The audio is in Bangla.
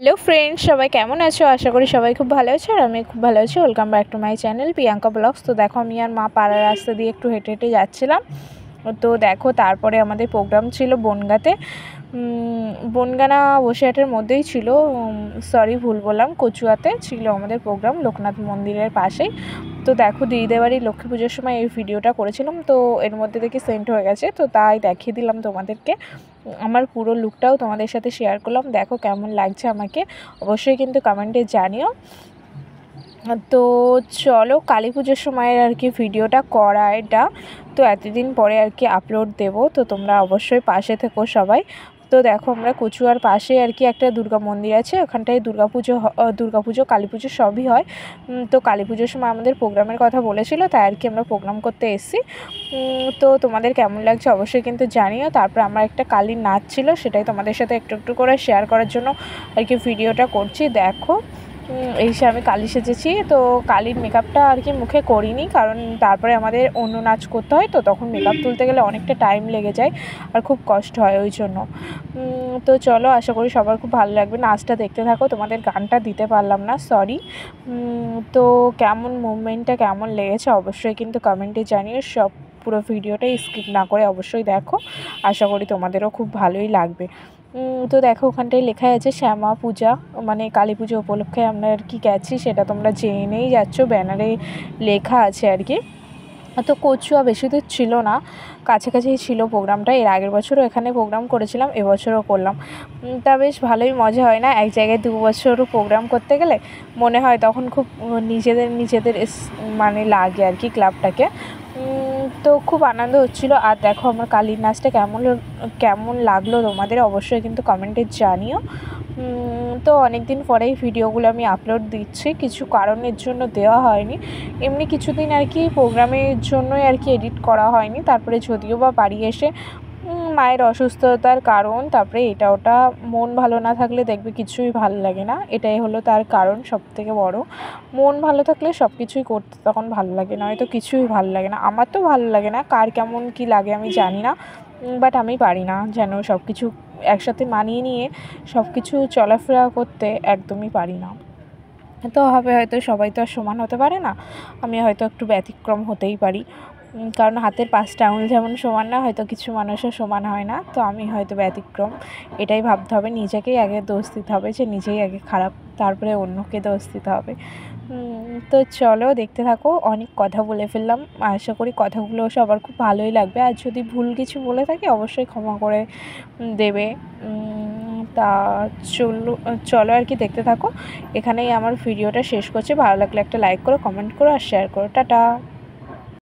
হ্যালো ফ্রেন্ডস, সবাই কেমন আছো? আশা করি সবাই খুব ভালো আছো আর আমি খুব ভালো আছি। Welcome back to my channel Priyanka vlogs. তো দেখো, আমি আর মা পাড়ার রাস্তা দিয়ে একটু হেঁটে হেঁটে যাচ্ছিলাম। তো দেখো, তারপরে আমাদের প্রোগ্রাম ছিল বনগাঁতে। বনগাঁ বসিরহাটের মধ্যেই ছিল, সরি ভুল বললাম, কচুয়াতে ছিল আমাদের প্রোগ্রাম, লোকনাথ মন্দিরের পাশেই। তো দেখো, দিদিদের বাড়ির লক্ষ্মী পুজোর সময় এই ভিডিওটা করেছিলাম, তো এর মধ্যে দেখি সেন্ট হয়ে গেছে, তো তাই দেখিয়ে দিলাম তোমাদেরকে। আমার পুরো লুকটাও তোমাদের সাথে শেয়ার করলাম। দেখো কেমন লাগছে আমাকে অবশ্যই কিন্তু কমেন্টে জানিও। তো চলো, কালী পুজোর সময়ের আর কি ভিডিওটা করা এটা, তো এতদিন পরে আর কি আপলোড দেব, তো তোমরা অবশ্যই পাশে থেকো সবাই। তো দেখো, আমরা কচুয়ার পাশে আর কি একটা দুর্গা মন্দির আছে, ওখানটায় দুর্গাপুজো কালী পুজো সবই হয়। তো কালী পুজোর সময় আমাদের প্রোগ্রামের কথা বলেছিল, তাই আর কি আমরা প্রোগ্রাম করতে এসেছি। তো তোমাদের কেমন লাগছে অবশ্যই কিন্তু জানিও। তারপর আমার একটা কালীর নাচ ছিল, সেটাই তোমাদের সাথে একটু একটু করে শেয়ার করার জন্য আর কি ভিডিওটা করছি। দেখো, এই সে আমি কালী সেজেছি। তো কালীর মেকআপটা আর কি মুখে করিনি, কারণ তারপরে আমাদের অন্য নাচ করতে হয়, তো তখন মেকআপ তুলতে গেলে অনেকটা টাইম লেগে যায় আর খুব কষ্ট হয় ওই জন্য। তো চলো, আশা করি সবার খুব ভালো লাগবে, নাচটা দেখতে থাকো। তোমাদের গানটা দিতে পারলাম না, সরি। তো কেমন মুভমেন্টটা কেমন লেগেছে অবশ্যই কিন্তু কমেন্টে জানিও। সব পুরো ভিডিওটাই স্কিপ না করে অবশ্যই দেখো, আশা করি তোমাদেরও খুব ভালোই লাগবে। তো দেখো, ওখানটায় লেখা আছে শ্যামা পূজা, মানে কালী পুজো উপলক্ষে আমরা আর কি গেছি, সেটা তোমরা জেনেই যাচ্ছ, ব্যানারে লেখা আছে আর কি। তো কচুয়া বেশি দূর ছিল না, কাছাকাছি ছিল প্রোগ্রামটা। এর আগের বছরও এখানে প্রোগ্রাম করেছিলাম, এবছরও করলাম। তা বেশ ভালোই মজা হয় না, এক জায়গায় 2 বছরও প্রোগ্রাম করতে গেলে মনে হয় তখন খুব নিজেদের মানে লাগে আর কি ক্লাবটাকে। তো খুব আনন্দ হচ্ছিলো। আর দেখো, আমার কালীর নাচটা কেমন লাগলো তোমাদের অবশ্যই কিন্তু কমেন্টে জানিও। তো অনেক দিন পরেই ভিডিওগুলো আমি আপলোড দিচ্ছি, কিছু কারণের জন্য দেওয়া হয়নি, এমনি কিছুদিন আর কি প্রোগ্রামের জন্যই আর কি এডিট করা হয়নি। তারপরে যদিও বা বাড়ি এসে মায়ের অসুস্থতার কারণ, তারপরে এটা ওটা, মন ভালো না থাকলে দেখবে কিছুই ভালো লাগে না, এটাই হলো তার কারণ সবথেকে বড়। মন ভালো থাকলে সব কিছুই করতে তখন ভালো লাগে, নয়তো কিছুই ভালো লাগে না। আমার তো ভালো লাগে না, কার কেমন কি লাগে আমি জানি না, বাট আমি পারি না যেন সব কিছু একসাথে মানিয়ে নিয়ে সব কিছু চলাফেরা করতে, একদমই পারি না। তো হবে হয়তো, সবাই তো আর সমান হতে পারে না, আমি হয়তো একটু ব্যতিক্রম হতেই পারি, কারণ হাতের 5টা আঙুল যেমন সমান না, হয়তো কিছু মানুষও সমান হয় না, তো আমি হয়তো ব্যতিক্রম। এটাই ভাবতে হবে, নিজেকেই আগে দোষ দিতে হবে যে নিজেই আগে খারাপ, তারপরে অন্যকে দোষ দিতে হবে। তো চলো, দেখতে থাকো। অনেক কথা বলে ফেললাম, আশা করি কথাগুলো সবার খুব ভালোই লাগবে, আর যদি ভুল কিছু বলে থাকি অবশ্যই ক্ষমা করে দেবে। তা চলো আর কি দেখতে থাকো। এখানেই আমার ভিডিওটা শেষ করছি। ভালো লাগলে একটা লাইক করো, কমেন্ট করো আর শেয়ার করো। টাটা।